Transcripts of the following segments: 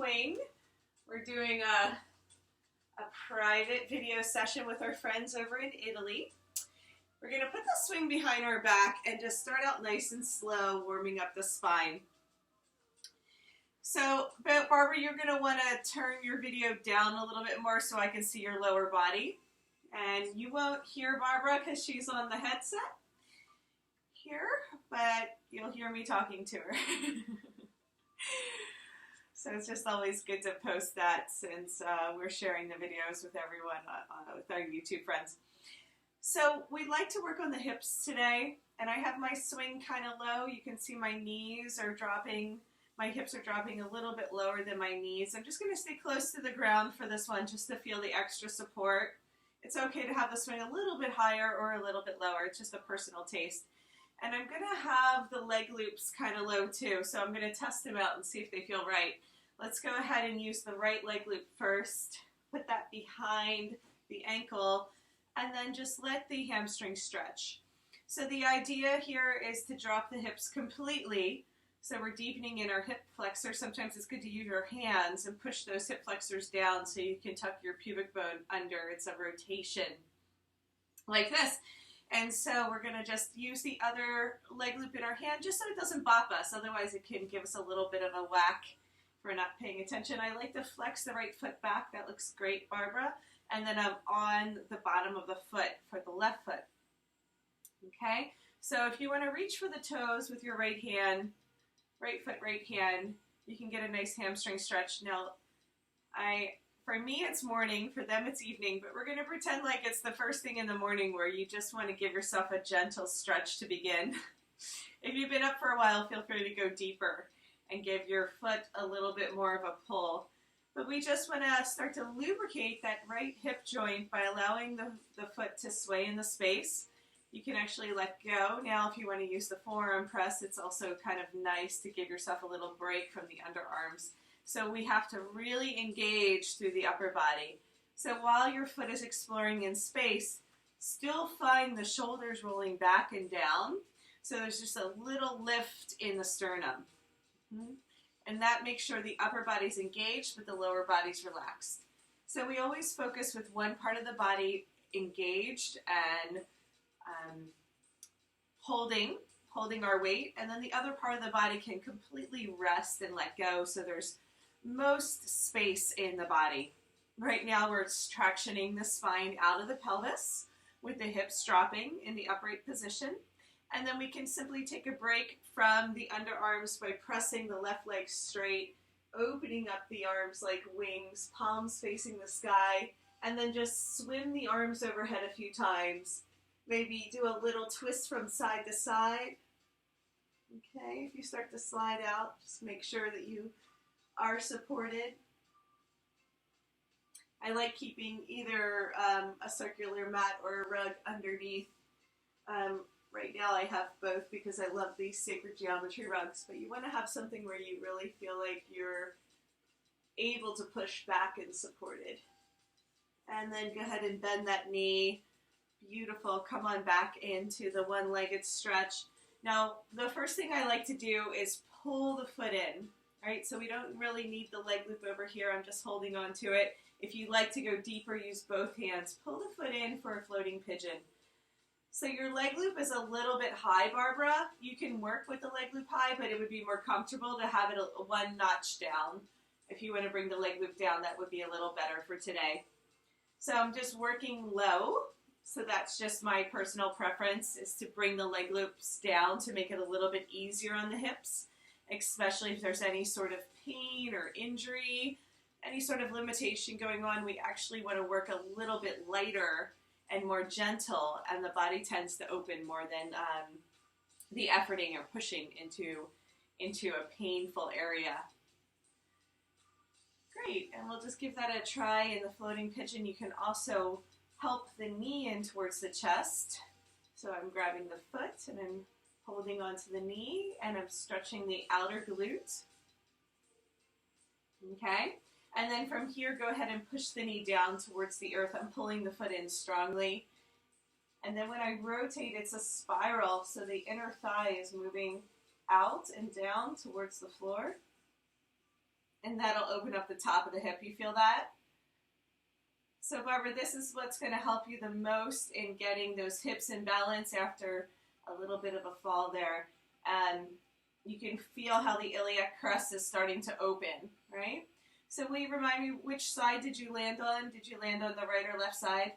swing. We're doing a private video session with our friends over in Italy. We're going to put the swing behind our back and just start out nice and slow, warming up the spine. So, Barbara, you're going to want to turn your video down a little bit more so I can see your lower body. And you won't hear Barbara because she's on the headset here, but you'll hear me talking to her. So it's just always good to post that since we're sharing the videos with everyone, with our YouTube friends. So we'd like to work on the hips today, and I have my swing kind of low. You can see my knees are dropping. My hips are dropping a little bit lower than my knees. I'm just going to stay close to the ground for this one just to feel the extra support. It's okay to have the swing a little bit higher or a little bit lower. It's just a personal taste. And I'm going to have the leg loops kind of low too, so I'm going to test them out and see if they feel right. Let's go ahead and use the right leg loop first. Put that behind the ankle, and then just let the hamstring stretch. So the idea here is to drop the hips completely. So we're deepening in our hip flexor. Sometimes it's good to use your hands and push those hip flexors down so you can tuck your pubic bone under. It's a rotation like this. And so we're going to just use the other leg loop in our hand just so it doesn't bop us. Otherwise it can give us a little bit of a whack if we're not paying attention. I like to flex the right foot back. That looks great, Barbara. And then I'm on the bottom of the foot for the left foot. Okay? So if you want to reach for the toes with your right hand, right foot, right hand, you can get a nice hamstring stretch. Now, for me it's morning, for them it's evening, but we're going to pretend like it's the first thing in the morning where you just want to give yourself a gentle stretch to begin. If you've been up for a while, feel free to go deeper and give your foot a little bit more of a pull. But we just want to start to lubricate that right hip joint by allowing the foot to sway in the space. You can actually let go. Now, if you want to use the forearm press, it's also kind of nice to give yourself a little break from the underarms. So we have to really engage through the upper body. So while your foot is exploring in space, still find the shoulders rolling back and down. So there's just a little lift in the sternum. And that makes sure the upper body's engaged, but the lower body's relaxed. So we always focus with one part of the body engaged and holding our weight, and then the other part of the body can completely rest and let go, so there's most space in the body. Right now we're tractioning the spine out of the pelvis with the hips dropping in the upright position, and then we can simply take a break from the underarms by pressing the left leg straight, opening up the arms like wings, palms facing the sky, and then just swim the arms overhead a few times. Maybe do a little twist from side to side. Okay, if you start to slide out, just make sure that you are supported. I like keeping either a circular mat or a rug underneath. Right now I have both because I love these sacred geometry rugs, but you want to have something where you really feel like you're able to push back and supported. And then go ahead and bend that knee. Beautiful. Come on back into the one-legged stretch. Now, the first thing I like to do is pull the foot in, right? So we don't really need the leg loop over here. I'm just holding on to it. If you'd like to go deeper, use both hands. Pull the foot in for a floating pigeon. So your leg loop is a little bit high, Barbara. You can work with the leg loop high, but it would be more comfortable to have it one notch down. If you want to bring the leg loop down, that would be a little better for today. So I'm just working low. So that's just my personal preference, is to bring the leg loops down to make it a little bit easier on the hips, especially if there's any sort of pain or injury, any sort of limitation going on. We actually want to work a little bit lighter and more gentle, and the body tends to open more than the efforting or pushing into a painful area. Great, and we'll just give that a try in the floating pigeon. You can also help the knee in towards the chest. So I'm grabbing the foot and I'm holding onto the knee and I'm stretching the outer glute. Okay, and then from here, go ahead and push the knee down towards the earth. I'm pulling the foot in strongly. And then when I rotate, it's a spiral, so the inner thigh is moving out and down towards the floor. and that'll open up the top of the hip. You feel that? So Barbara, this is what's going to help you the most in getting those hips in balance after a little bit of a fall there. And you can feel how the iliac crest is starting to open, right? So will you remind me, which side did you land on? Did you land on the right or left side?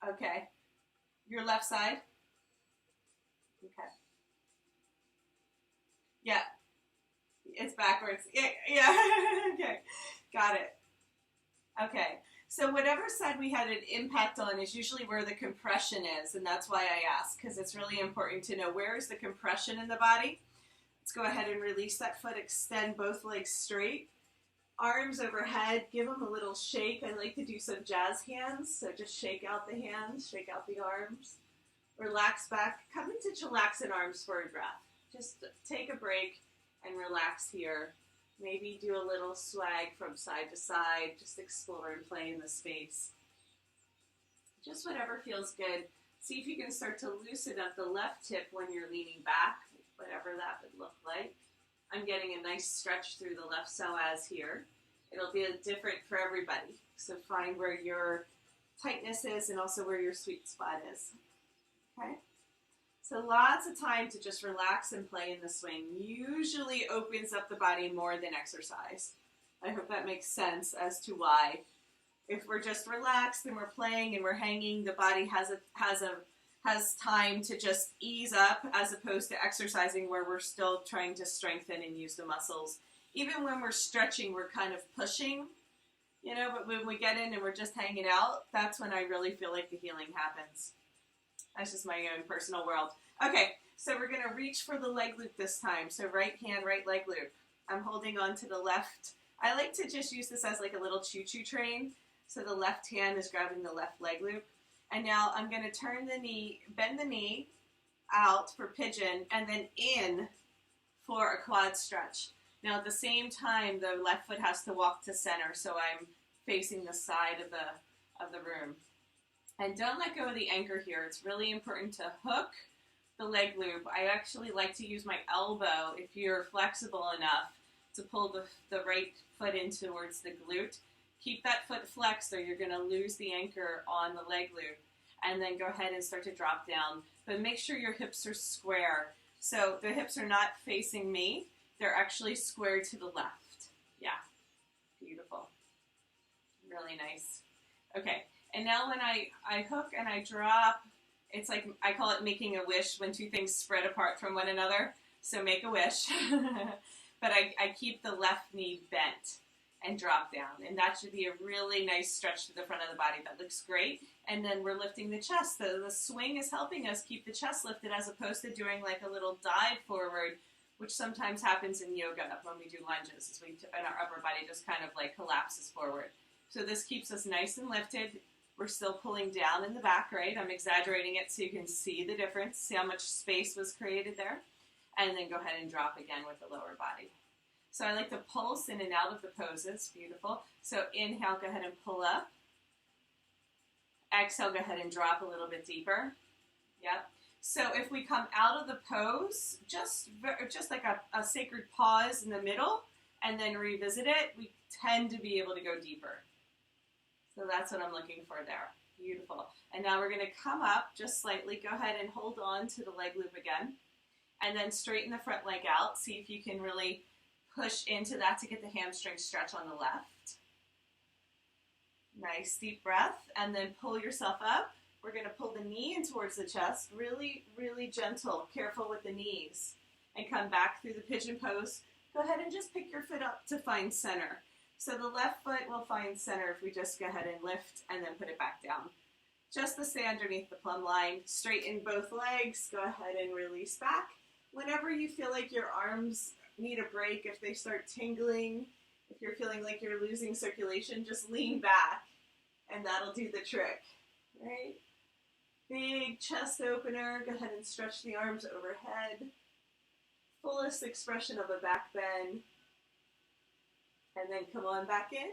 Okay. Your left side? Okay. Yeah. It's backwards. Yeah. Okay. Got it. Okay. So whatever side we had an impact on is usually where the compression is, and that's why I ask, because it's really important to know where is the compression in the body. Let's go ahead and release that foot, extend both legs straight, arms overhead, give them a little shake. I like to do some jazz hands, so just shake out the hands, shake out the arms, relax back, come into chillaxing arms forward breath. Just take a break and relax here. Maybe do a little swag from side to side, just explore and play in the space. Just whatever feels good. See if you can start to loosen up the left hip when you're leaning back, whatever that would look like. I'm getting a nice stretch through the left psoas here. It'll be different for everybody. So find where your tightness is and also where your sweet spot is. Okay? So lots of time to just relax and play in the swing. Usually opens up the body more than exercise. I hope that makes sense as to why. If we're just relaxed and we're playing and we're hanging, the body has time to just ease up as opposed to exercising where we're still trying to strengthen and use the muscles. Even when we're stretching, we're kind of pushing, you know, but when we get in and we're just hanging out, that's when I really feel like the healing happens. That's just my own personal world. Okay, so we're going to reach for the leg loop this time. So right hand, right leg loop. I'm holding on to the left. I like to just use this as like a little choo-choo train. So the left hand is grabbing the left leg loop. And now I'm going to turn the knee, bend the knee out for pigeon, and then in for a quad stretch. Now at the same time, the left foot has to walk to center, so I'm facing the side of the room. And don't let go of the anchor here. It's really important to hook the leg loop. I actually like to use my elbow, if you're flexible enough, to pull the right foot in towards the glute. Keep that foot flexed or you're going to lose the anchor on the leg loop. And then go ahead and start to drop down. But make sure your hips are square. So the hips are not facing me. They're actually square to the left. Yeah, beautiful. Really nice. Okay. And now when I hook and I drop, it's like, I call it making a wish when two things spread apart from one another. So make a wish. But I keep the left knee bent and drop down. And that should be a really nice stretch to the front of the body. That looks great. And then we're lifting the chest. The swing is helping us keep the chest lifted as opposed to doing like a little dive forward, which sometimes happens in yoga when we do lunges. And our upper body just kind of like collapses forward. So this keeps us nice and lifted. We're still pulling down in the back, right? I'm exaggerating it so you can see the difference, see how much space was created there. And then go ahead and drop again with the lower body. So I like to pulse in and out of the poses. Beautiful. So inhale, go ahead and pull up. Exhale, go ahead and drop a little bit deeper. Yep. So if we come out of the pose, just like a sacred pause in the middle, and then revisit it, we tend to be able to go deeper. So that's what I'm looking for there. Beautiful. And now we're going to come up just slightly. Go ahead and hold on to the leg loop again. And then straighten the front leg out. See if you can really push into that to get the hamstring stretch on the left. Nice deep breath. And then pull yourself up. We're going to pull the knee in towards the chest. Really, really gentle. Careful with the knees. And come back through the pigeon pose. Go ahead and just pick your foot up to find center. So the left foot will find center if we just go ahead and lift and then put it back down. Just to stay underneath the plumb line. Straighten both legs. Go ahead and release back. Whenever you feel like your arms need a break, if they start tingling, if you're feeling like you're losing circulation, just lean back and that'll do the trick, right? Big chest opener. Go ahead and stretch the arms overhead. Fullest expression of a back bend. And then come on back in.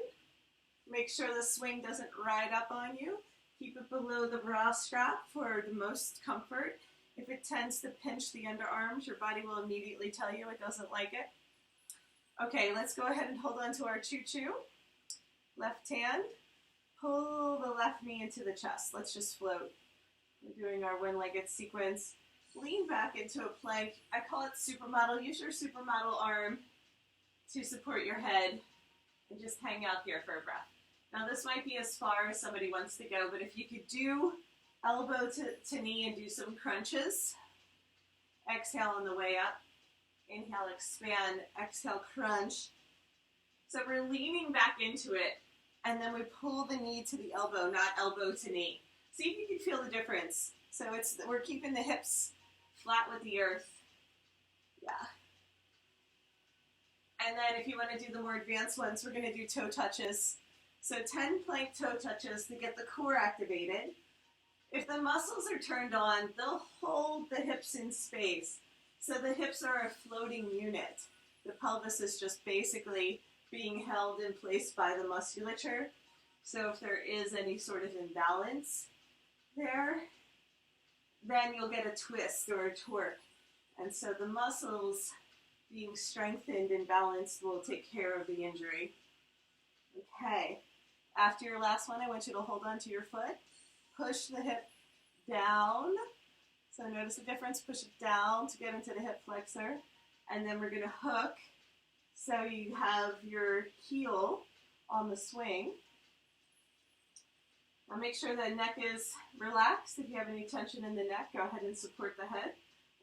Make sure the swing doesn't ride up on you. Keep it below the bra strap for the most comfort. If it tends to pinch the underarms, your body will immediately tell you it doesn't like it. Okay, let's go ahead and hold on to our choo-choo. Left hand, pull the left knee into the chest. Let's just float. We're doing our one-legged sequence. Lean back into a plank. I call it supermodel. Use your supermodel arm to support your head and just hang out here for a breath. Now this might be as far as somebody wants to go, but if you could do elbow to knee and do some crunches. Exhale on the way up. Inhale, expand. Exhale, crunch. So we're leaning back into it, and then we pull the knee to the elbow, not elbow to knee. See if you can feel the difference. So we're keeping the hips flat with the earth. Yeah. And then if you want to do the more advanced ones, we're going to do toe touches. So 10 plank toe touches to get the core activated. If the muscles are turned on, they'll hold the hips in space. So the hips are a floating unit. The pelvis is just basically being held in place by the musculature. So if there is any sort of imbalance there, then you'll get a twist or a torque. And so the muscles being strengthened and balanced will take care of the injury. Okay. After your last one, I want you to hold on to your foot. Push the hip down. So notice the difference. Push it down to get into the hip flexor. And then we're going to hook. So you have your heel on the swing. Now make sure the neck is relaxed. If you have any tension in the neck, go ahead and support the head.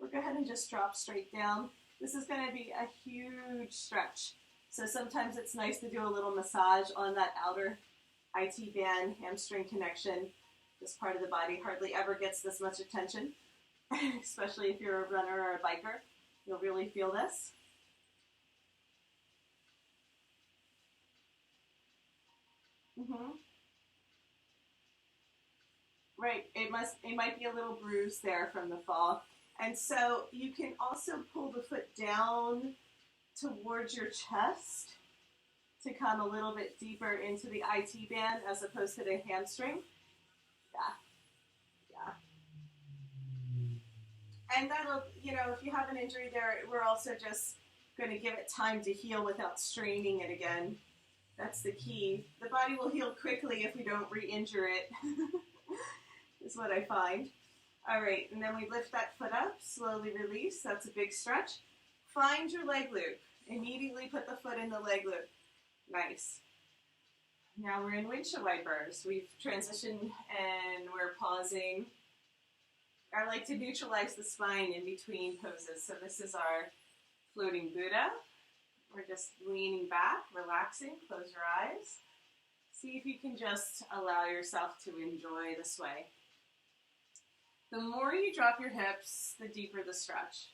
Or go ahead and just drop straight down. This is going to be a huge stretch. So sometimes it's nice to do a little massage on that outer IT band, hamstring connection. This part of the body hardly ever gets this much attention, especially if you're a runner or a biker. You'll really feel this. Right, it might be a little bruised there from the fall. And so you can also pull the foot down towards your chest to come a little bit deeper into the IT band as opposed to the hamstring. Yeah. And that'll, if you have an injury there, we're also just going to give it time to heal without straining it again. That's the key. The body will heal quickly if we don't re-injure it, is what I find. All right, and then we lift that foot up, slowly release. That's a big stretch. Find your leg loop. Immediately put the foot in the leg loop. Nice. Now we're in windshield wipers. We've transitioned and we're pausing. I like to neutralize the spine in between poses. So this is our floating Buddha. We're just leaning back, relaxing. Close your eyes. See if you can just allow yourself to enjoy the sway. The more you drop your hips, the deeper the stretch.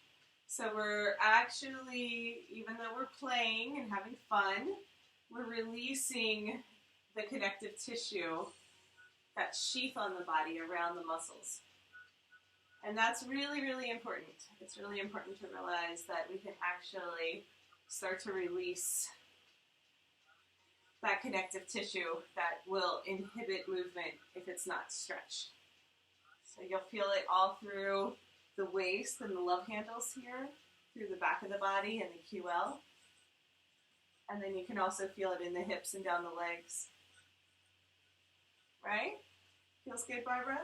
So we're actually, even though we're playing and having fun, we're releasing the connective tissue, that sheath on the body around the muscles. And that's really, really important. It's really important to realize that we can actually start to release that connective tissue that will inhibit movement if it's not stretched. So you'll feel it all through the waist and the love handles here, through the back of the body and the QL. And then you can also feel it in the hips and down the legs. Right? Feels good, Barbara?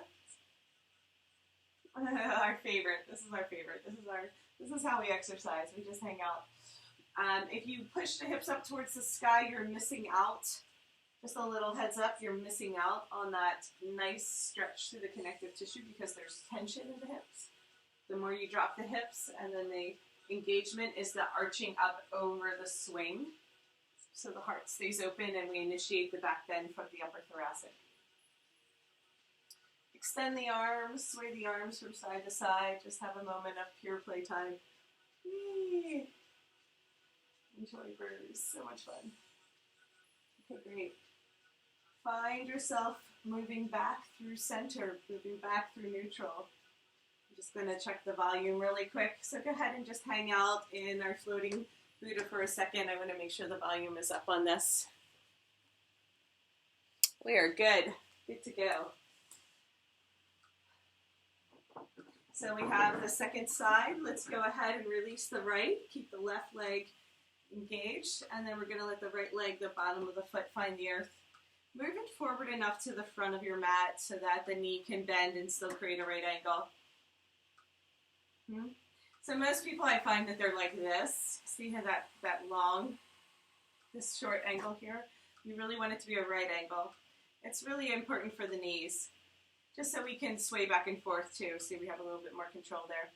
Our favorite. This is our favorite. This is how we exercise. We just hang out. If you push the hips up towards the sky, you're missing out. Just a little heads up, you're missing out on that nice stretch through the connective tissue because there's tension in the hips. The more you drop the hips, and then the engagement is the arching up over the swing. So the heart stays open and we initiate the back bend from the upper thoracic. Extend the arms, sway the arms from side to side. Just have a moment of pure playtime. Enjoy birds, so much fun. Okay, great. Find yourself moving back through center, moving back through neutral. I'm just going to check the volume really quick. So go ahead and just hang out in our floating Buddha for a second. I want to make sure the volume is up on this. We are good. Good to go. So we have the second side. Let's go ahead and release the right. Keep the left leg engaged, and then we're going to let the right leg, the bottom of the foot, find the earth. Move it forward enough to the front of your mat so that the knee can bend and still create a right angle. So most people, I find that they're like this. See how that long, this short angle here? You really want it to be a right angle. It's really important for the knees, just so we can sway back and forth too. See, we have a little bit more control there.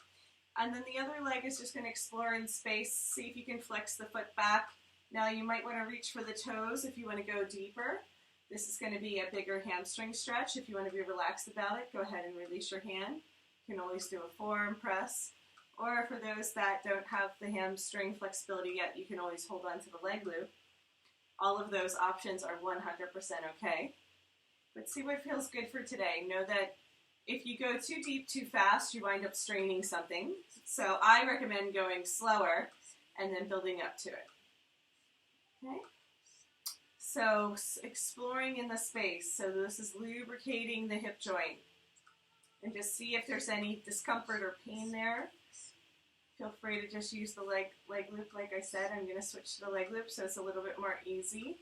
And then the other leg is just going to explore in space. See if you can flex the foot back. Now you might want to reach for the toes if you want to go deeper. This is going to be a bigger hamstring stretch. If you want to be relaxed about it, go ahead and release your hand. You can always do a forearm press. Or for those that don't have the hamstring flexibility yet, you can always hold on to the leg loop. All of those options are 100% okay. But see what feels good for today. Know that if you go too deep, too fast, you wind up straining something. So I recommend going slower and then building up to it. Okay? So exploring in the space. So this is lubricating the hip joint. And just see if there's any discomfort or pain there. Feel free to just use the leg loop. Like I said, I'm going to switch to the leg loop so it's a little bit more easy.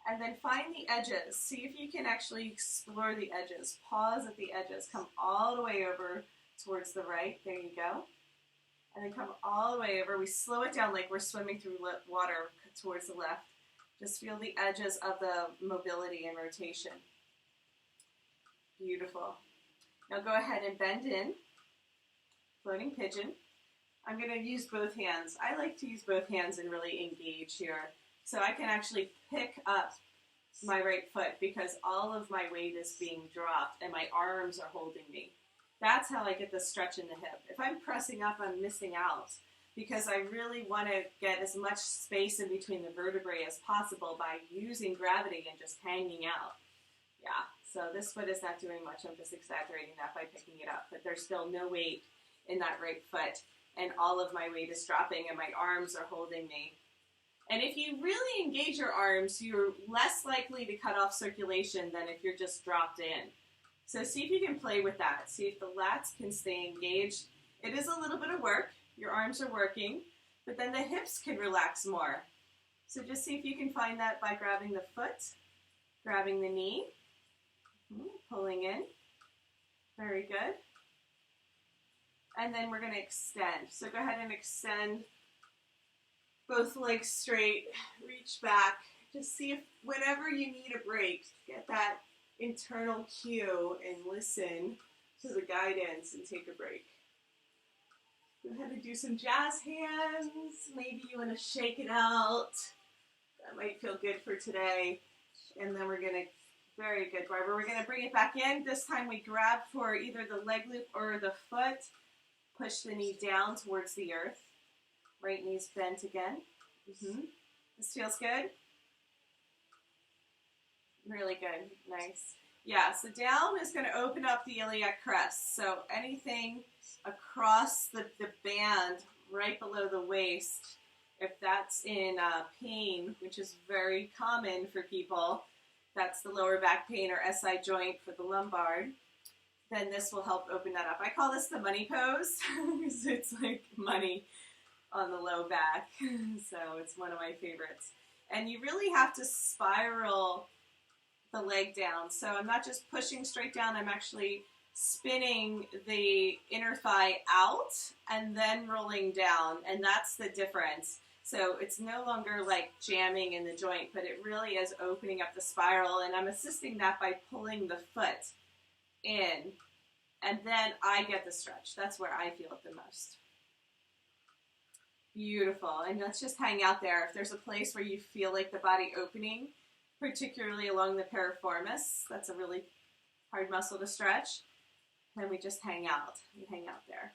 And then find the edges. See if you can actually explore the edges. Pause at the edges. Come all the way over towards the right. There you go. And then come all the way over. We slow it down like we're swimming through water towards the left. Just feel the edges of the mobility and rotation. Beautiful. Now go ahead and bend in. Floating pigeon. I'm going to use both hands. I like to use both hands and really engage here. So I can actually pick up my right foot because all of my weight is being dropped and my arms are holding me. That's how I get the stretch in the hip. If I'm pressing up, I'm missing out because I really want to get as much space in between the vertebrae as possible by using gravity and just hanging out. Yeah, so this foot is not doing much. I'm just exaggerating that by picking it up, but there's still no weight in that right foot, and all of my weight is dropping and my arms are holding me. And if you really engage your arms, you're less likely to cut off circulation than if you're just dropped in. So see if you can play with that. See if the lats can stay engaged. It is a little bit of work. Your arms are working, but then the hips can relax more. So just see if you can find that by grabbing the foot, grabbing the knee, pulling in. Very good. And then we're going to extend. So go ahead and extend both legs straight, reach back. Just see if whenever you need a break, get that internal cue and listen to the guidance and take a break. Go ahead and do some jazz hands. Maybe you want to shake it out. That might feel good for today. And then we're going to, very good, Barbara. We're going to bring it back in. This time we grab for either the leg loop or the foot. Push the knee down towards the earth. Right knee's bent again. This feels good? Really good. Nice. Yeah, so down is going to open up the iliac crest. So anything across the band right below the waist, if that's in pain, which is very common for people, that's the lower back pain or SI joint for the lumbar, then this will help open that up. I call this the money pose because it's like money on the low back. So it's one of my favorites. And you really have to spiral the leg down. So I'm not just pushing straight down, I'm actually spinning the inner thigh out and then rolling down, and that's the difference. So it's no longer like jamming in the joint, but it really is opening up the spiral, and I'm assisting that by pulling the foot in, and then I get the stretch. That's where I feel it the most. Beautiful. And let's just hang out there. If there's a place where you feel like the body opening, particularly along the piriformis, that's a really hard muscle to stretch, then we just hang out. We hang out there.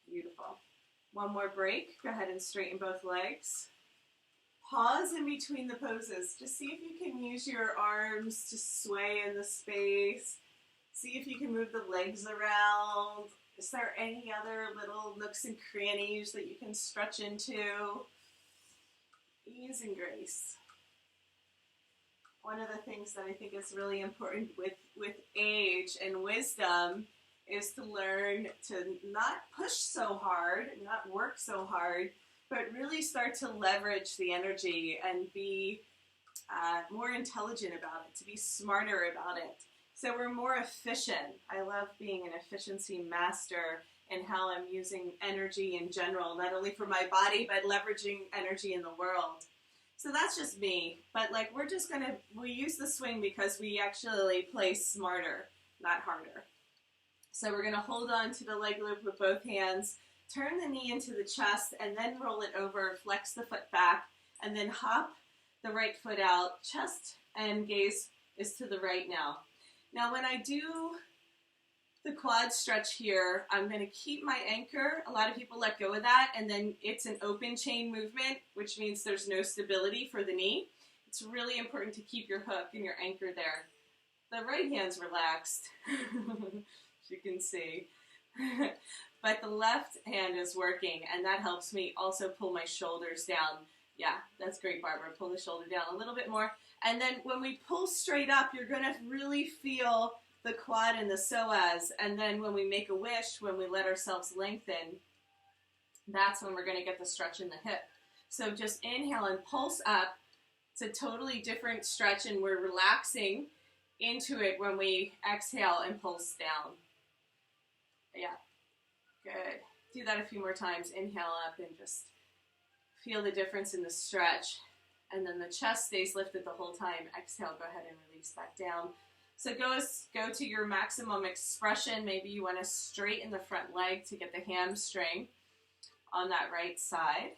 Beautiful. One more break. Go ahead and straighten both legs. Pause in between the poses. Just see if you can use your arms to sway in the space. See if you can move the legs around. Is there any other little nooks and crannies that you can stretch into? Ease and grace. one of the things that I think is really important with age and wisdom is to learn to not push so hard, not work so hard, but really start to leverage the energy and be more intelligent about it, to be smarter about it. So we're more efficient. I love being an efficiency master in how I'm using energy in general, not only for my body, but leveraging energy in the world. So that's just me. But like, we use the swing because we actually play smarter, not harder. So we're gonna hold on to the leg loop with both hands, turn the knee into the chest, and then roll it over, flex the foot back, and then hop the right foot out. Chest and gaze is to the right now. Now when I do the quad stretch here, I'm going to keep my anchor. A lot of people let go of that, and then it's an open chain movement, which means there's no stability for the knee. It's really important to keep your hook and your anchor there. The right hand's relaxed, as you can see. But the left hand is working, and that helps me also pull my shoulders down. Yeah, that's great, Barbara. Pull the shoulder down a little bit more. And then when we pull straight up, you're going to really feel the quad and the psoas. And then when we make a wish, when we let ourselves lengthen, that's when we're going to get the stretch in the hip. So just inhale and pulse up. It's a totally different stretch, and we're relaxing into it when we exhale and pulse down. Yeah, good. Do that a few more times. Inhale up and just feel the difference in the stretch. And then the chest stays lifted the whole time. Exhale, go ahead and release back down. So go to your maximum expression. Maybe you want to straighten the front leg to get the hamstring on that right side.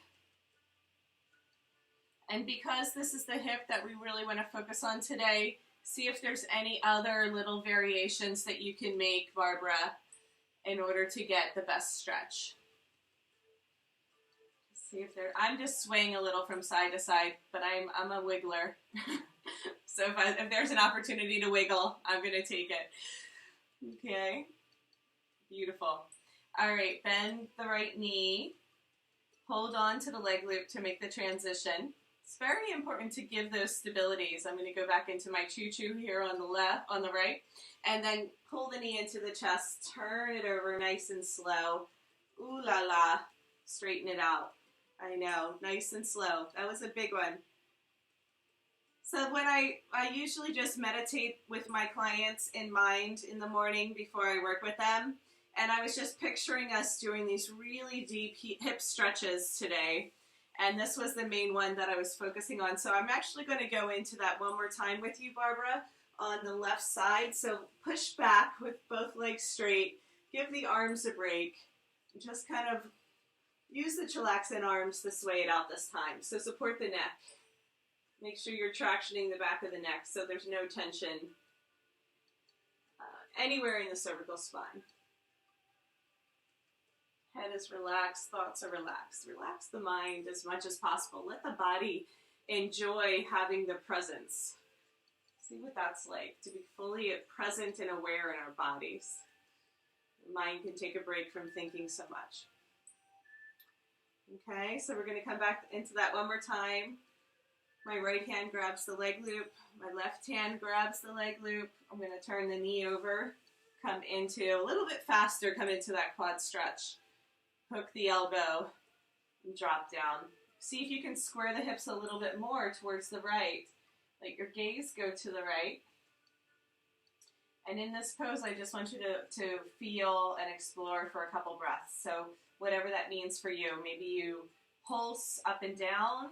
And because this is the hip that we really want to focus on today, see if there's any other little variations that you can make, Barbara, in order to get the best stretch. See if I'm just swaying a little from side to side, but I'm a wiggler. So if there's an opportunity to wiggle, I'm going to take it. Okay. Beautiful. All right, bend the right knee. Hold on to the leg loop to make the transition. It's very important to give those stabilities. I'm going to go back into my choo-choo here on the left, on the right, and then pull the knee into the chest, turn it over nice and slow. Ooh la la. Straighten it out. I know, nice and slow. That was a big one. So when I usually just meditate with my clients in mind in the morning before I work with them. And I was just picturing us doing these really deep hip stretches today. And this was the main one that I was focusing on. So I'm actually going to go into that one more time with you, Barbara, on the left side. So push back with both legs straight. Give the arms a break. Just kind of use the chilaxin arms to sway it out this time. So support the neck. Make sure you're tractioning the back of the neck so there's no tension anywhere in the cervical spine. Head is relaxed, thoughts are relaxed. Relax the mind as much as possible. Let the body enjoy having the presence. See what that's like, to be fully present and aware in our bodies. The mind can take a break from thinking so much. Okay, so we're going to come back into that one more time. My right hand grabs the leg loop. My left hand grabs the leg loop. I'm going to turn the knee over, come into, a little bit faster, come into that quad stretch. Hook the elbow and drop down. See if you can square the hips a little bit more towards the right. Let your gaze go to the right. And in this pose, I just want you to feel and explore for a couple breaths. So whatever that means for you. Maybe you pulse up and down.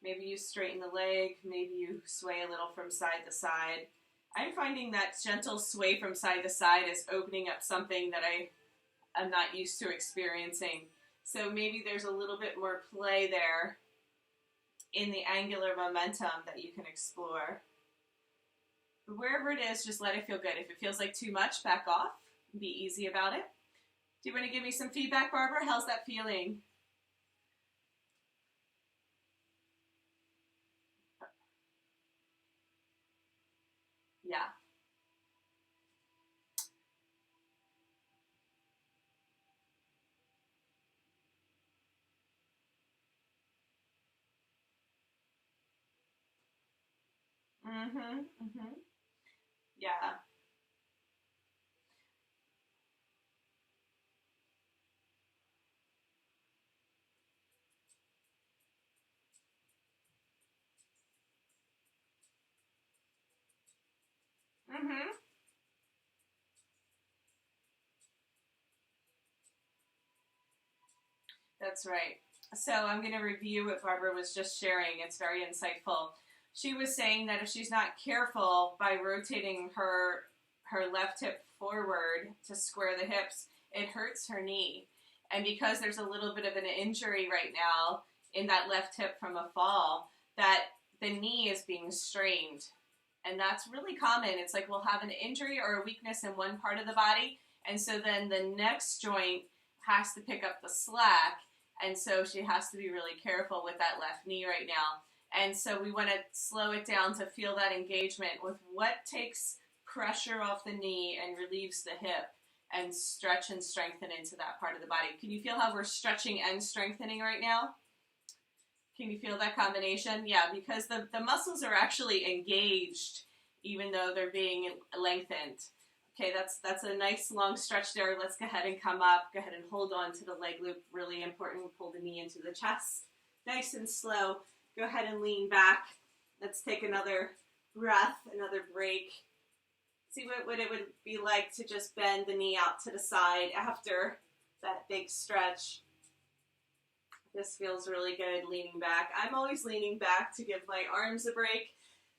Maybe you straighten the leg. Maybe you sway a little from side to side. I'm finding that gentle sway from side to side is opening up something that I'm not used to experiencing. So maybe there's a little bit more play there in the angular momentum that you can explore. But wherever it is, just let it feel good. If it feels like too much, back off. Be easy about it. Do you want to give me some feedback, Barbara? How's that feeling? Yeah. Mm-hmm. Mm-hmm. Yeah. Mm-hmm. That's right. So I'm going to review what Barbara was just sharing. It's very insightful. She was saying that if she's not careful by rotating her left hip forward to square the hips, it hurts her knee. And because there's a little bit of an injury right now in that left hip from a fall, that the knee is being strained. And that's really common. It's like we'll have an injury or a weakness in one part of the body, and so then the next joint has to pick up the slack, and so she has to be really careful with that left knee right now. And so we want to slow it down to feel that engagement with what takes pressure off the knee and relieves the hip and stretch and strengthen into that part of the body. Can you feel how we're stretching and strengthening right now? Can you feel that combination? Yeah, because the muscles are actually engaged even though they're being lengthened. Okay, that's a nice long stretch there. Let's go ahead and come up. Go ahead and hold on to the leg loop. Really important. Pull the knee into the chest. Nice and slow. Go ahead and lean back. Let's take another breath, another break. See what it would be like to just bend the knee out to the side after that big stretch. This feels really good, leaning back. I'm always leaning back to give my arms a break,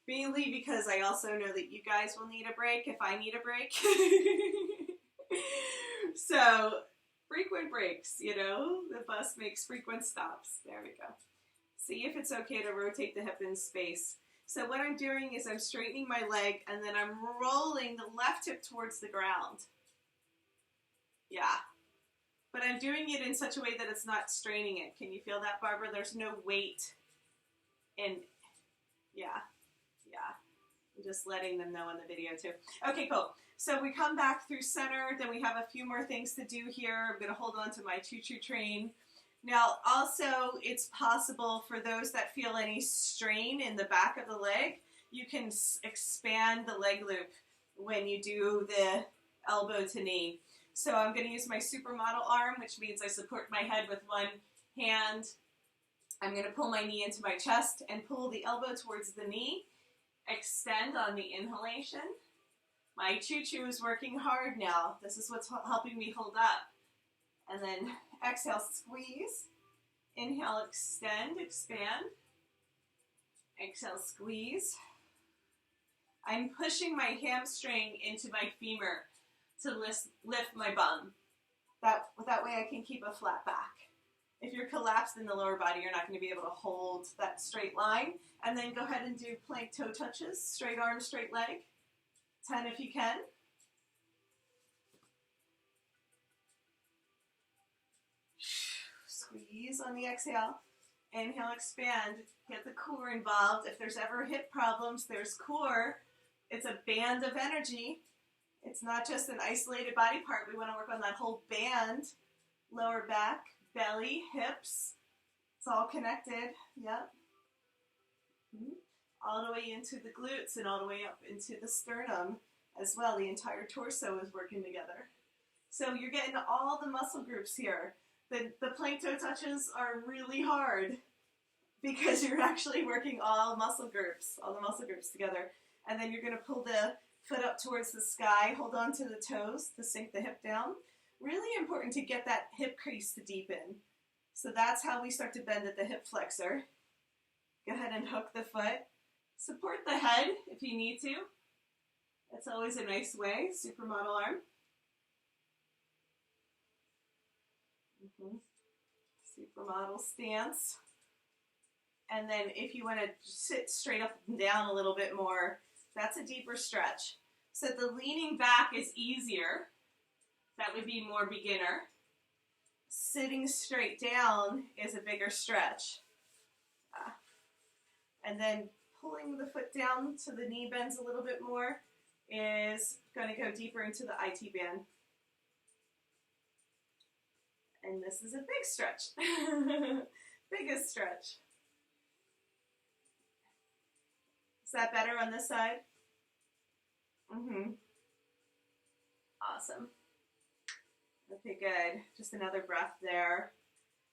mainly because I also know that you guys will need a break if I need a break. So, frequent breaks, you know, the bus makes frequent stops. There we go. See if it's okay to rotate the hip in space. So what I'm doing is I'm straightening my leg and then I'm rolling the left hip towards the ground. Yeah. But I'm doing it in such a way that it's not straining it. Can you feel that, Barbara? There's no weight in, yeah, yeah. I'm just letting them know on the video too. Okay, cool. So we come back through center, then we have a few more things to do here. I'm gonna hold on to my choo-choo train. Now, also, it's possible for those that feel any strain in the back of the leg, you can expand the leg loop when you do the elbow to knee. So I'm going to use my supermodel arm, which means I support my head with one hand. I'm going to pull my knee into my chest and pull the elbow towards the knee. Extend on the inhalation. My choo-choo is working hard now. This is what's helping me hold up. And then exhale, squeeze. Inhale, extend, expand. Exhale, squeeze. I'm pushing my hamstring into my femur to lift my bum. That way I can keep a flat back. If you're collapsed in the lower body, you're not going to be able to hold that straight line. And then go ahead and do plank toe touches, straight arm, straight leg. 10 if you can. Squeeze on the exhale. Inhale, expand. Get the core involved. If there's ever hip problems, there's core. It's a band of energy. It's not just an isolated body part. We want to work on that whole band. Lower back, belly, hips. It's all connected. Yep. All the way into the glutes and all the way up into the sternum as well. The entire torso is working together. So you're getting all the muscle groups here. The plank toe touches are really hard because you're actually working all the muscle groups together. And then you're going to pull the foot up towards the sky, hold on to the toes to sink the hip down. Really important to get that hip crease to deepen. So that's how we start to bend at the hip flexor. Go ahead and hook the foot. Support the head if you need to. That's always a nice way. Supermodel arm. Supermodel stance. And then if you want to sit straight up and down a little bit more, that's a deeper stretch. So the leaning back is easier. That would be more beginner. Sitting straight down is a bigger stretch. And then pulling the foot down so the knee bends a little bit more is going to go deeper into the IT band. And this is a big stretch. Biggest stretch. that better on this side? Mm-hmm. Awesome. Okay, good. Just another breath there.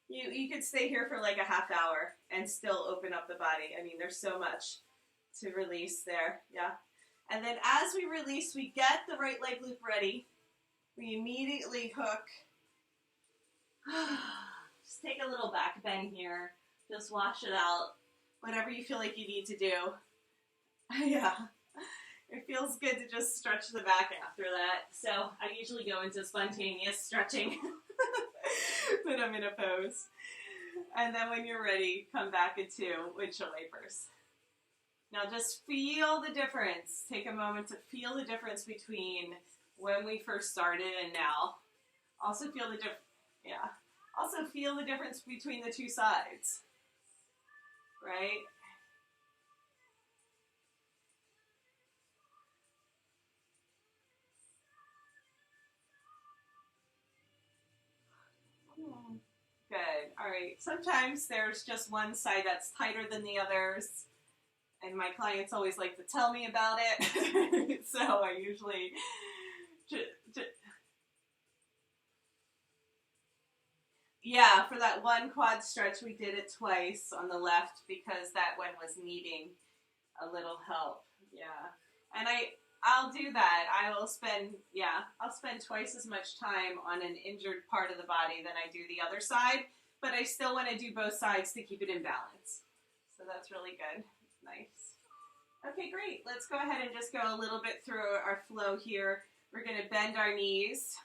You could stay here for like a half hour and still open up the body. I mean, there's so much to release there. Yeah. And then as we release, we get the right leg loop ready. We immediately hook. Just take a little back bend here. Just wash it out. Whatever you feel like you need to do. Yeah. It feels good to just stretch the back after that. So I usually go into spontaneous stretching. Put them in a pose. And then when you're ready, come back into windshield wipers. Now just feel the difference. Take a moment to feel the difference between when we first started and now. Also feel the Also feel the difference between the two sides. Right? Good. All right. Sometimes there's just one side that's tighter than the others, and my clients always like to tell me about it. So I usually yeah, for that one quad stretch, we did it twice on the left because that one was needing a little help. Yeah. And I'll do that. I'll spend twice as much time on an injured part of the body than I do the other side, but I still want to do both sides to keep it in balance. So that's really good. Nice. Okay, great. Let's go ahead and just go a little bit through our flow here. We're going to bend our knees,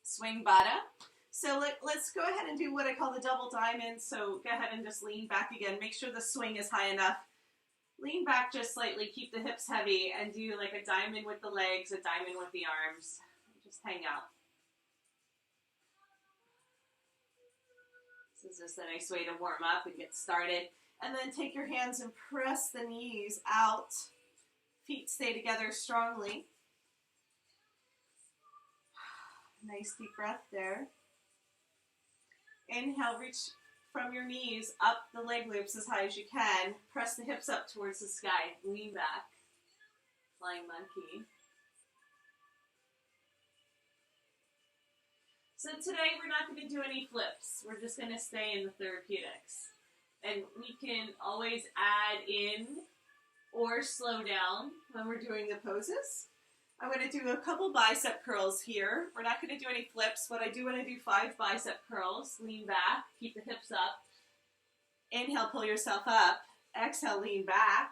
swing bada. So let's go ahead and do what I call the double diamond. So go ahead and just lean back again. Make sure the swing is high enough. Lean back just slightly, keep the hips heavy, and do like a diamond with the legs, a diamond with the arms. Just hang out. This is just a nice way to warm up and get started. And then take your hands and press the knees out. Feet stay together strongly. Nice deep breath there. Inhale, reach from your knees up the leg loops as high as you can. Press the hips up towards the sky. Lean back. Flying monkey. So today we're not going to do any flips. We're just going to stay in the therapeutics. And we can always add in or slow down when we're doing the poses. I'm going to do a couple bicep curls here. We're not going to do any flips, but I do want to do 5 bicep curls. Lean back, keep the hips up. Inhale, pull yourself up. Exhale, lean back.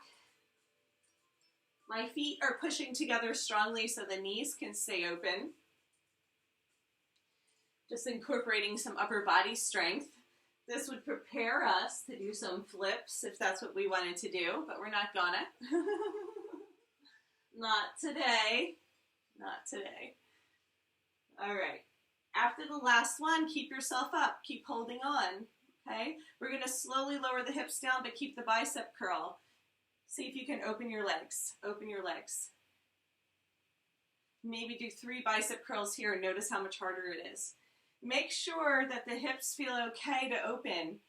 My feet are pushing together strongly so the knees can stay open. Just incorporating some upper body strength. This would prepare us to do some flips if that's what we wanted to do, but we're not gonna. Not today. Not today. All right. After the last one, keep yourself up. Keep holding on. Okay? We're going to slowly lower the hips down, but keep the bicep curl. See if you can open your legs. Open your legs. Maybe do 3 bicep curls here and notice how much harder it is. Make sure that the hips feel okay to open.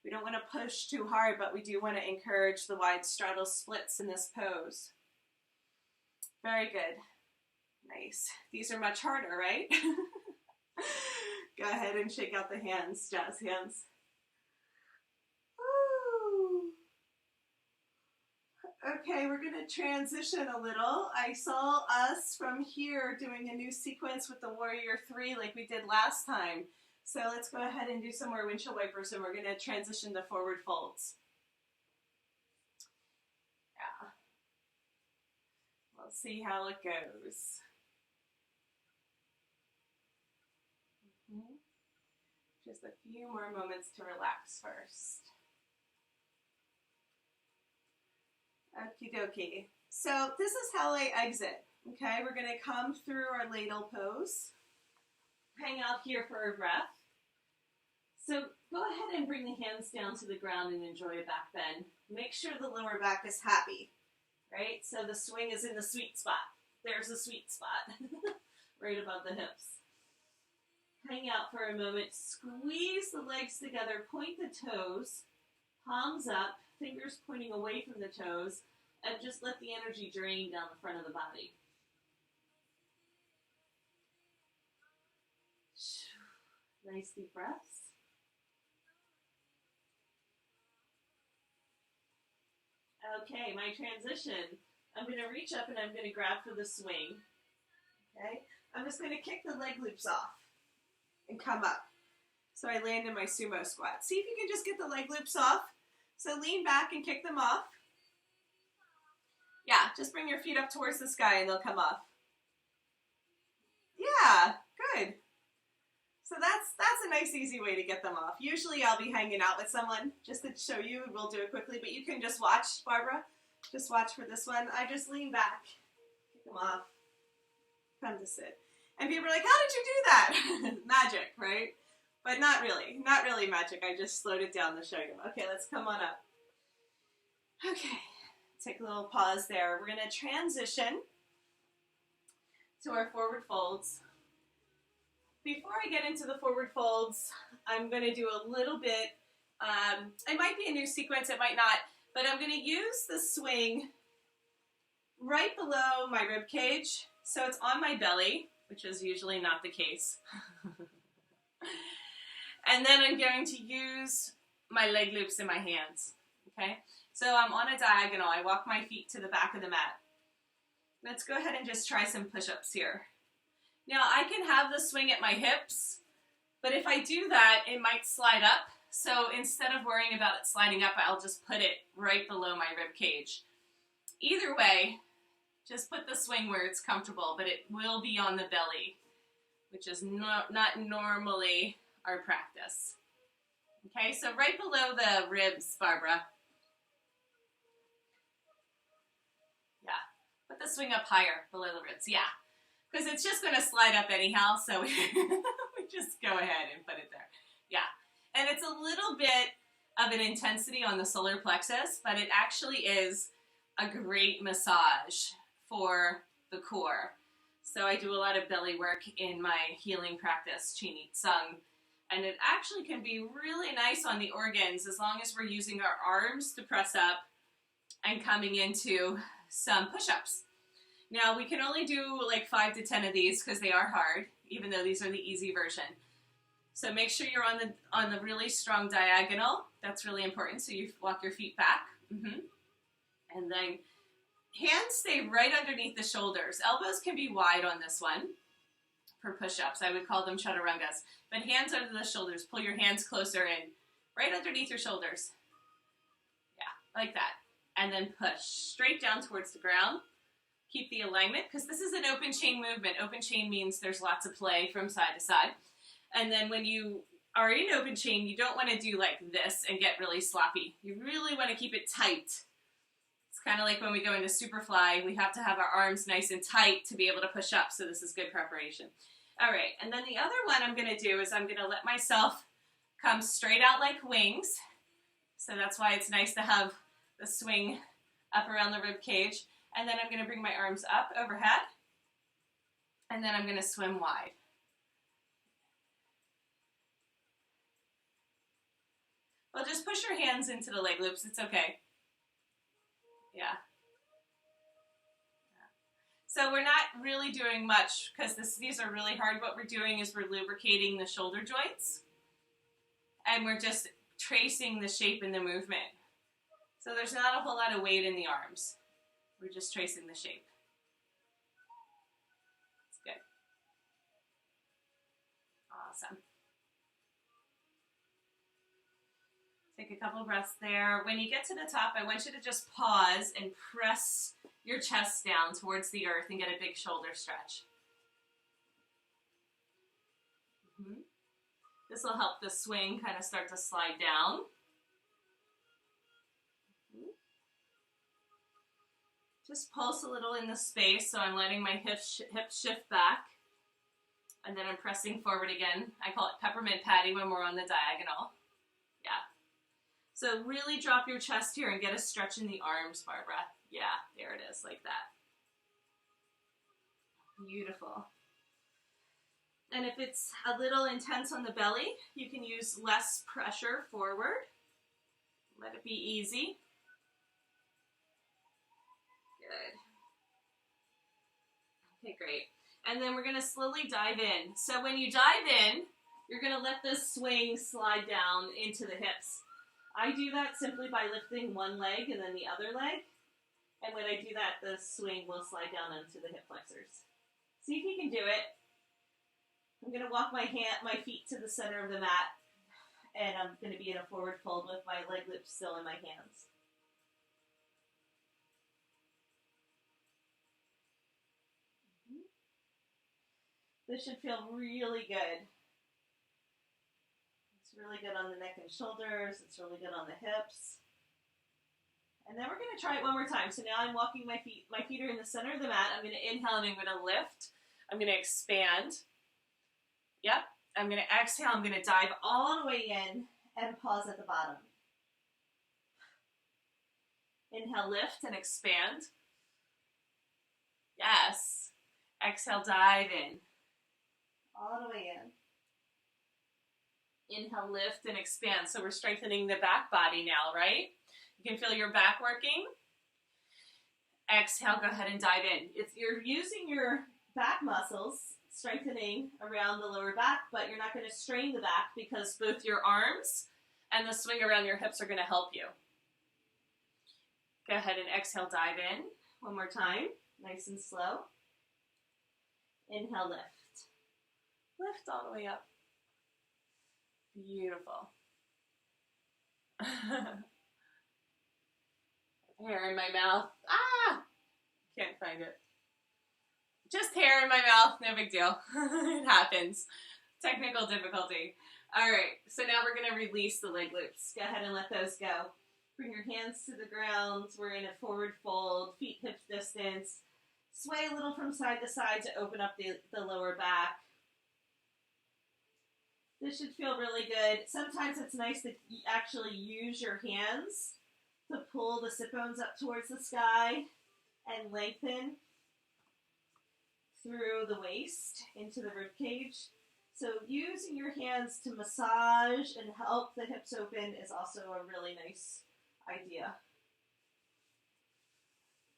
We don't want to push too hard, but we do want to encourage the wide straddle splits in this pose. Very good. Nice. These are much harder, right? Go ahead and shake out the hands, jazz hands. Woo. Okay, we're going to transition a little. I saw us from here doing a new sequence with the Warrior 3 like we did last time. So let's go ahead and do some more windshield wipers, and we're going to transition to forward folds. Yeah. We'll see how it goes. Just a few more moments to relax first. Okie dokie. So this is how I exit. Okay, we're going to come through our ladle pose. Hang out here for a breath. So go ahead and bring the hands down to the ground and enjoy a back bend. Make sure the lower back is happy, right? So the swing is in the sweet spot. There's a sweet spot right above the hips. Hang out for a moment. Squeeze the legs together. Point the toes. Palms up. Fingers pointing away from the toes. and just let the energy drain down the front of the body. Nice deep breaths. Okay, my transition. I'm going to reach up and I'm going to grab for the swing. Okay, I'm just going to kick the leg loops off and come up. So I land in my sumo squat. See if you can just get the leg loops off. So lean back and kick them off. Yeah, just bring your feet up towards the sky and they'll come off. Yeah, good. So that's a nice easy way to get them off. Usually I'll be hanging out with someone just to show you. We'll do it quickly, but you can just watch, Barbara. Just watch for this one. I just lean back, kick them off, come to sit. And people are like, how did you do that? Magic, right? But not really magic. I just slowed it down to show you. Okay, let's come on up. Okay, take a little pause there. We're gonna transition to our forward folds. Before I get into the forward folds, I'm gonna do a little bit, it might be a new sequence, it might not, but I'm gonna use the swing right below my rib cage. So it's on my belly, which is usually not the case. And then I'm going to use my leg loops in my hands, okay? So I'm on a diagonal. I walk my feet to the back of the mat. Let's go ahead and just try some push-ups here. Now I can have the swing at my hips, but if I do that, it might slide up. So instead of worrying about it sliding up, I'll just put it right below my rib cage. Either way, just put the swing where it's comfortable, but it will be on the belly, which is not normally our practice. Okay, so right below the ribs, Barbara. Yeah, put the swing up higher below the ribs, yeah. Because it's just going to slide up anyhow, so we just go ahead and put it there. Yeah, and it's a little bit of an intensity on the solar plexus, but it actually is a great massage for the core. So I do a lot of belly work in my healing practice, Chini Tsung, and it actually can be really nice on the organs as long as we're using our arms to press up and coming into some push-ups. Now we can only do like 5 to 10 of these because they are hard, even though these are the easy version. So make sure you're on the really strong diagonal. That's really important. So you walk your feet back. And then hands stay right underneath the shoulders. Elbows can be wide on this one for push-ups. I would call them chaturangas. But hands under the shoulders. Pull your hands closer in, right underneath your shoulders. Yeah, like that. And then push straight down towards the ground. Keep the alignment, because this is an open chain movement. Open chain means there's lots of play from side to side. And then when you are in open chain, you don't want to do like this and get really sloppy. You really want to keep it tight. It's kind of like when we go into Superfly, we have to have our arms nice and tight to be able to push up, so this is good preparation. All right, and then the other one I'm going to do is I'm going to let myself come straight out like wings. So that's why it's nice to have the swing up around the rib cage. And then I'm going to bring my arms up overhead, and then I'm going to swim wide. Well, just push your hands into the leg loops. It's okay. Yeah. So we're not really doing much because these are really hard. What we're doing is we're lubricating the shoulder joints, and we're just tracing the shape and the movement. So there's not a whole lot of weight in the arms. We're just tracing the shape. It's good. Awesome. Take a couple breaths there. When you get to the top, I want you to just pause and press your chest down towards the earth and get a big shoulder stretch. This will help the swing kind of start to slide down. Just pulse a little in the space, so I'm letting my hips shift back. And then I'm pressing forward again. I call it peppermint patty when we're on the diagonal. Yeah. So really drop your chest here and get a stretch in the arms, Barbara. Yeah, there it is, like that. Beautiful. And if it's a little intense on the belly, you can use less pressure forward. Let it be easy. Good. Okay, great. And then we're going to slowly dive in. So when you dive in, you're going to let this swing slide down into the hips. I do that simply by lifting one leg and then the other leg. And when I do that, the swing will slide down into the hip flexors. See if you can do it. I'm going to walk my feet to the center of the mat, and I'm going to be in a forward fold with my leg loops still in my hands. This should feel really good. It's really good on the neck and shoulders. It's really good on the hips. And then we're going to try it one more time. So now I'm walking my feet. My feet are in the center of the mat. I'm going to inhale and I'm going to lift. I'm going to expand. Yep. I'm going to exhale. I'm going to dive all the way in and pause at the bottom. Inhale, lift and expand. Yes. Exhale, dive in. All the way in. Inhale, lift and expand. So we're strengthening the back body now, right? You can feel your back working. Exhale, go ahead and dive in. You're using your back muscles, strengthening around the lower back, but you're not going to strain the back because both your arms and the swing around your hips are going to help you. Go ahead and exhale, dive in. One more time, nice and slow. Inhale, lift. Lift all the way up. Beautiful. Hair in my mouth. Ah! Can't find it. Just hair in my mouth, no big deal. It happens. Technical difficulty. All right, so now we're going to release the leg loops. Go ahead and let those go. Bring your hands to the ground. We're in a forward fold, feet hip distance. Sway a little from side to side to open up the lower back. This should feel really good. Sometimes it's nice to actually use your hands to pull the sit bones up towards the sky and lengthen through the waist into the rib cage. So using your hands to massage and help the hips open is also a really nice idea.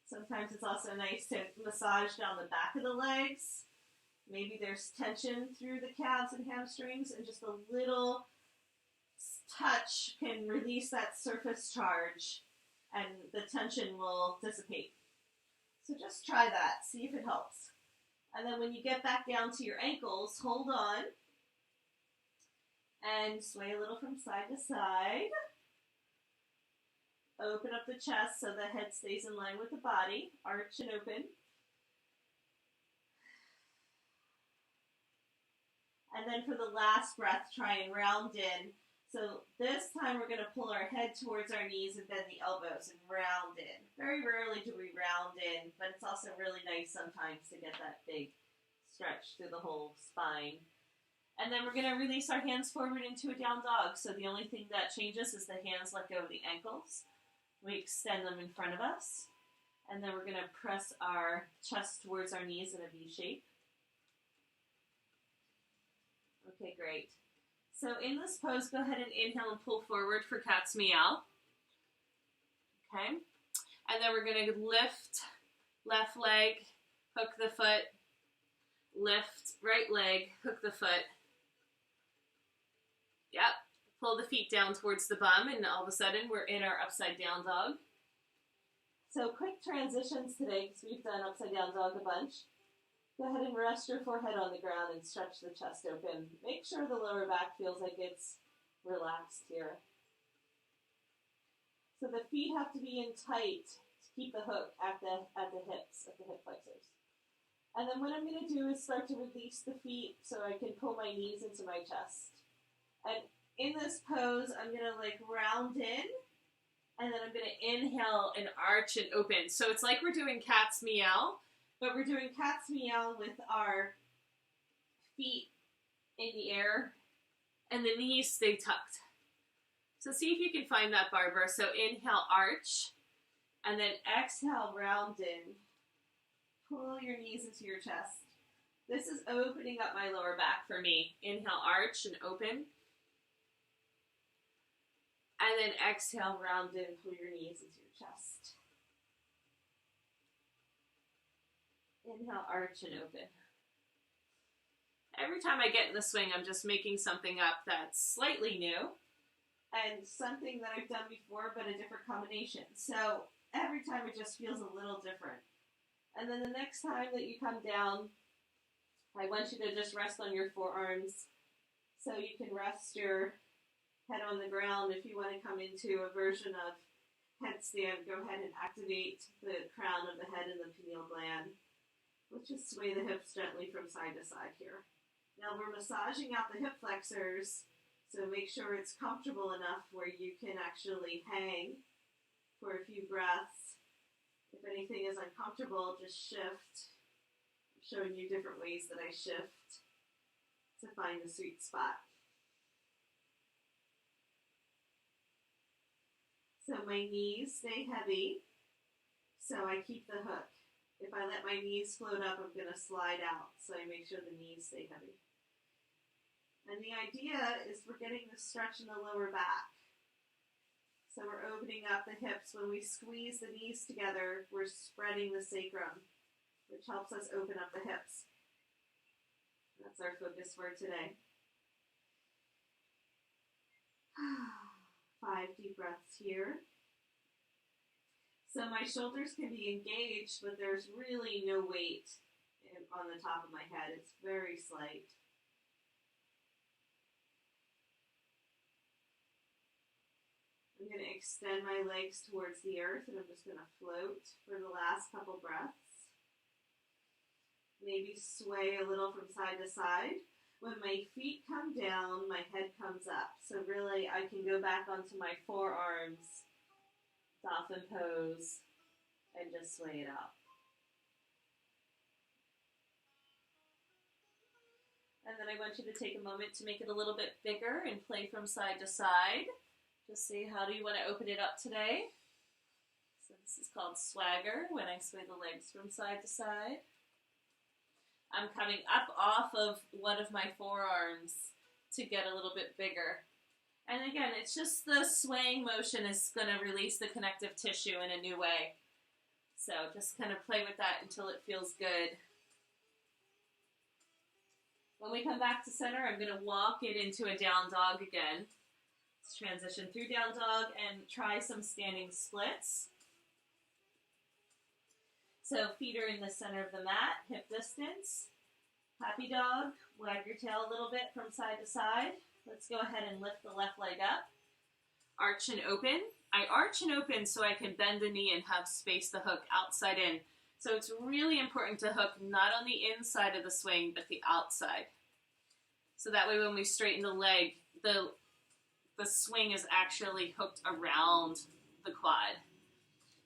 Sometimes it's also nice to massage down the back of the legs. Maybe there's tension through the calves and hamstrings, and just a little touch can release that surface charge and the tension will dissipate. So just try that, see if it helps. And then when you get back down to your ankles, hold on and sway a little from side to side. Open up the chest so the head stays in line with the body. Arch and open. And then for the last breath, try and round in. So this time we're going to pull our head towards our knees and bend the elbows and round in. Very rarely do we round in, but it's also really nice sometimes to get that big stretch through the whole spine. And then we're going to release our hands forward into a down dog. So the only thing that changes is the hands let go of the ankles. We extend them in front of us. And then we're going to press our chest towards our knees in a V shape. Okay, great. So in this pose, go ahead and inhale and pull forward for cat's meow. Okay. And then we're going to lift left leg, hook the foot, lift right leg, hook the foot. Yep. Pull the feet down towards the bum, and all of a sudden we're in our upside down dog. So quick transitions today because we've done upside down dog a bunch. Go ahead and rest your forehead on the ground and stretch the chest open. Make sure the lower back feels like it's relaxed here. So the feet have to be in tight to keep the hook at the hips, at the hip flexors. And then what I'm going to do is start to release the feet so I can pull my knees into my chest. And in this pose, I'm going to like round in, and then I'm going to inhale and arch and open. So it's like we're doing cat's meow, but we're doing cat's meow with our feet in the air and the knees stay tucked. So see if you can find that, Barbara. So inhale, arch, and then exhale, round in. Pull your knees into your chest. This is opening up my lower back for me. Inhale, arch and open. And then exhale, round in, pull your knees into your chest. Inhale, arch and open. Every time I get in the swing, I'm just making something up that's slightly new and something that I've done before, but a different combination. So every time it just feels a little different. And then the next time that you come down, I want you to just rest on your forearms so you can rest your head on the ground. If you want to come into a version of headstand, go ahead and activate the crown of the head and the pineal gland. Let's just sway the hips gently from side to side here. Now we're massaging out the hip flexors, so make sure it's comfortable enough where you can actually hang for a few breaths. If anything is uncomfortable, just shift. I'm showing you different ways that I shift to find the sweet spot. So my knees stay heavy, so I keep the hook. If I let my knees float up, I'm going to slide out, so I make sure the knees stay heavy. And the idea is we're getting the stretch in the lower back. So we're opening up the hips. When we squeeze the knees together, we're spreading the sacrum, which helps us open up the hips. That's our focus for today. 5 deep breaths here. So my shoulders can be engaged, but there's really no weight on the top of my head. It's very slight. I'm going to extend my legs towards the earth, and I'm just going to float for the last couple breaths. Maybe sway a little from side to side. When my feet come down, my head comes up. So really, I can go back onto my forearms, dolphin pose, and just sway it out. And then I want you to take a moment to make it a little bit bigger and play from side to side. Just see, how do you want to open it up today? So this is called swagger, when I sway the legs from side to side. I'm coming up off of one of my forearms to get a little bit bigger. And again, it's just the swaying motion is going to release the connective tissue in a new way. So just kind of play with that until it feels good. When we come back to center, I'm going to walk it into a down dog again. Let's transition through down dog and try some standing splits. So feet are in the center of the mat, hip distance. Happy dog, wag your tail a little bit from side to side. Let's go ahead and lift the left leg up. Arch and open. I arch and open so I can bend the knee and have space to hook outside in. So it's really important to hook not on the inside of the swing, but the outside. So that way when we straighten the leg, the swing is actually hooked around the quad.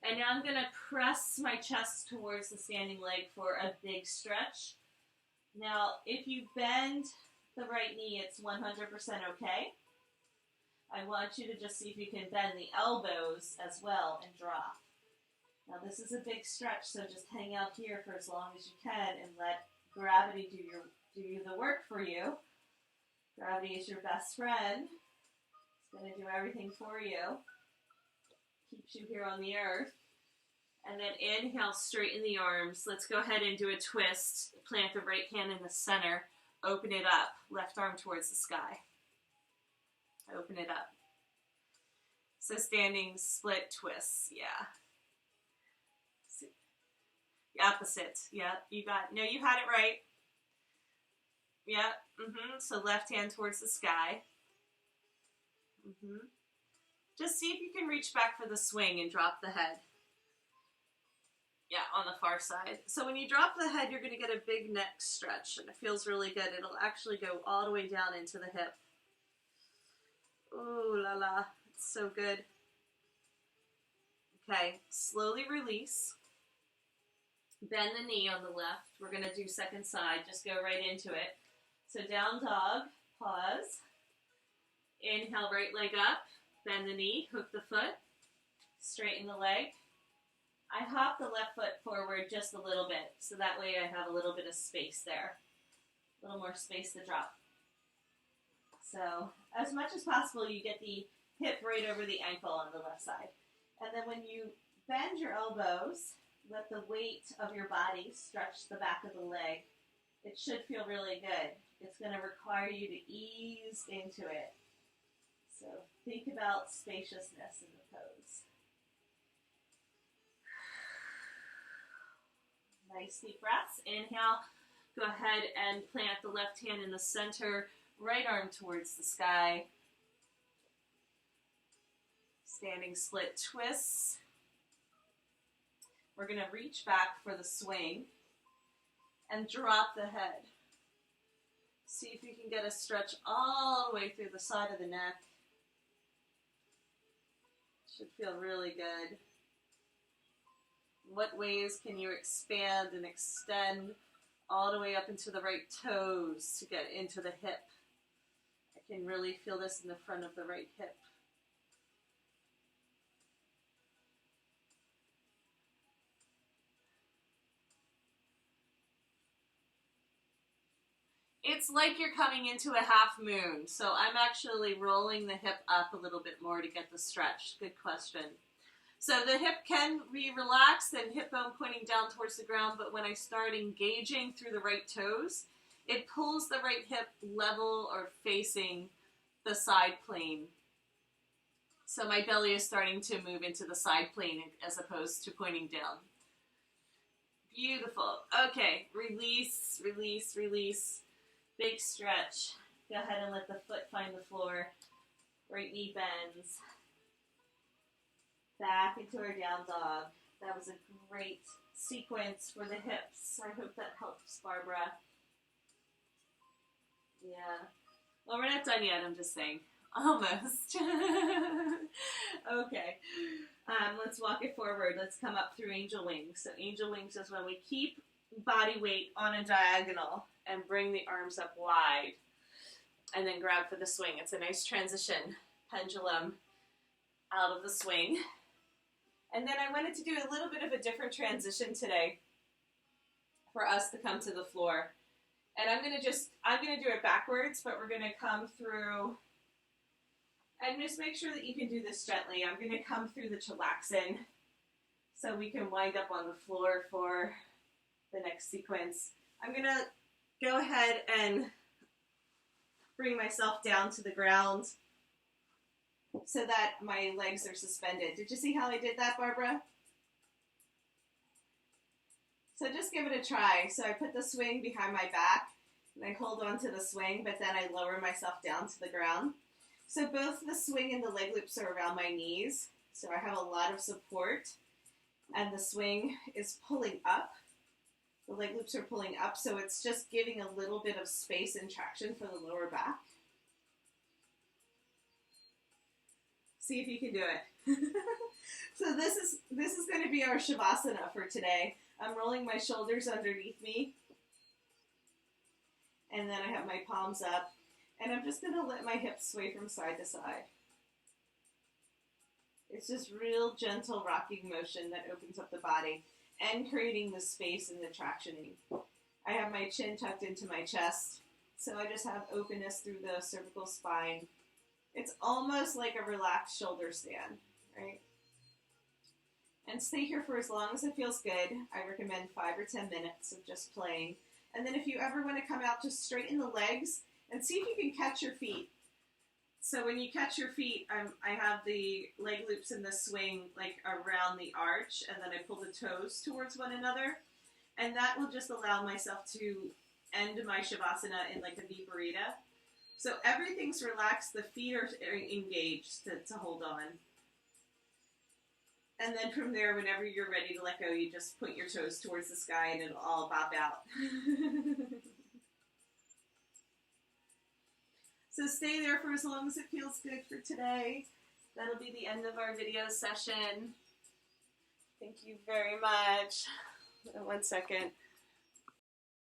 And now I'm going to press my chest towards the standing leg for a big stretch. Now, if you bend the right knee, it's 100% okay. I want you to just see if you can bend the elbows as well and drop. Now, this is a big stretch, so just hang out here for as long as you can and let gravity do the work for you. Gravity is your best friend. It's going to do everything for you. Keeps you here on the earth. And then inhale, straighten the arms. Let's go ahead and do a twist. Plant the right hand in the center. Open it up. Left arm towards the sky. Open it up. So standing split twists. Yeah. Opposite. Yeah, you got. No, you had it right. Yeah. So left hand towards the sky. Just see if you can reach back for the swing and drop the head. Yeah, on the far side. So when you drop the head, you're going to get a big neck stretch, and it feels really good. It'll actually go all the way down into the hip. Ooh la la, it's so good. Okay, slowly release. Bend the knee on the left. We're going to do second side. Just go right into it. So down dog, pause. Inhale, right leg up. Bend the knee, hook the foot. Straighten the leg. I hop the left foot forward just a little bit, so that way I have a little bit of space there. A little more space to drop. So as much as possible, you get the hip right over the ankle on the left side. And then when you bend your elbows, let the weight of your body stretch the back of the leg. It should feel really good. It's going to require you to ease into it. So think about spaciousness in the pose. Nice deep breaths. Inhale. Go ahead and plant the left hand in the center, right arm towards the sky. Standing split twists. We're going to reach back for the swing and drop the head. See if you can get a stretch all the way through the side of the neck. Should feel really good. What ways can you expand and extend all the way up into the right toes to get into the hip? I can really feel this in the front of the right hip. It's like you're coming into a half moon, so I'm actually rolling the hip up a little bit more to get the stretch. Good question. So the hip can be relaxed and hip bone pointing down towards the ground, but when I start engaging through the right toes, it pulls the right hip level or facing the side plane. So my belly is starting to move into the side plane as opposed to pointing down. Beautiful. Okay, release, release, release. Big stretch. Go ahead and let the foot find the floor. Right knee bends. Back into our down dog. That was a great sequence for the hips. I hope that helps, Barbara. Yeah. Well, we're not done yet, I'm just saying. Almost. Okay. Let's walk it forward. Let's come up through angel wings. So angel wings is when we keep body weight on a diagonal and bring the arms up wide and then grab for the swing. It's a nice transition. Pendulum out of the swing. And then I wanted to do a little bit of a different transition today for us to come to the floor. And I'm going to do it backwards, but we're going to come through, and just make sure that you can do this gently. I'm going to come through the chilaxin so we can wind up on the floor for the next sequence. I'm going to go ahead and bring myself down to the ground so that my legs are suspended. Did you see how I did that, Barbara? So just give it a try. So I put the swing behind my back and I hold on to the swing, but then I lower myself down to the ground. So both the swing and the leg loops are around my knees. So I have a lot of support and the swing is pulling up. The leg loops are pulling up, so it's just giving a little bit of space and traction for the lower back. See if you can do it. So this is going to be our Shavasana for today. I'm rolling my shoulders underneath me. And then I have my palms up. And I'm just going to let my hips sway from side to side. It's just real gentle rocking motion that opens up the body and creating the space and the tractioning. I have my chin tucked into my chest, so I just have openness through the cervical spine. It's almost like a relaxed shoulder stand, right? And stay here for as long as it feels good. I recommend 5 or 10 minutes of just playing. And then if you ever want to come out, just straighten the legs and see if you can catch your feet. So when you catch your feet, I have the leg loops in the swing like around the arch, and then I pull the toes towards one another. And that will just allow myself to end my Shavasana in like a viparita. So everything's relaxed, the feet are engaged to hold on. And then from there, whenever you're ready to let go, you just put your toes towards the sky and it'll all bob out. So stay there for as long as it feels good for today. That'll be the end of our video session. Thank you very much. 1 second.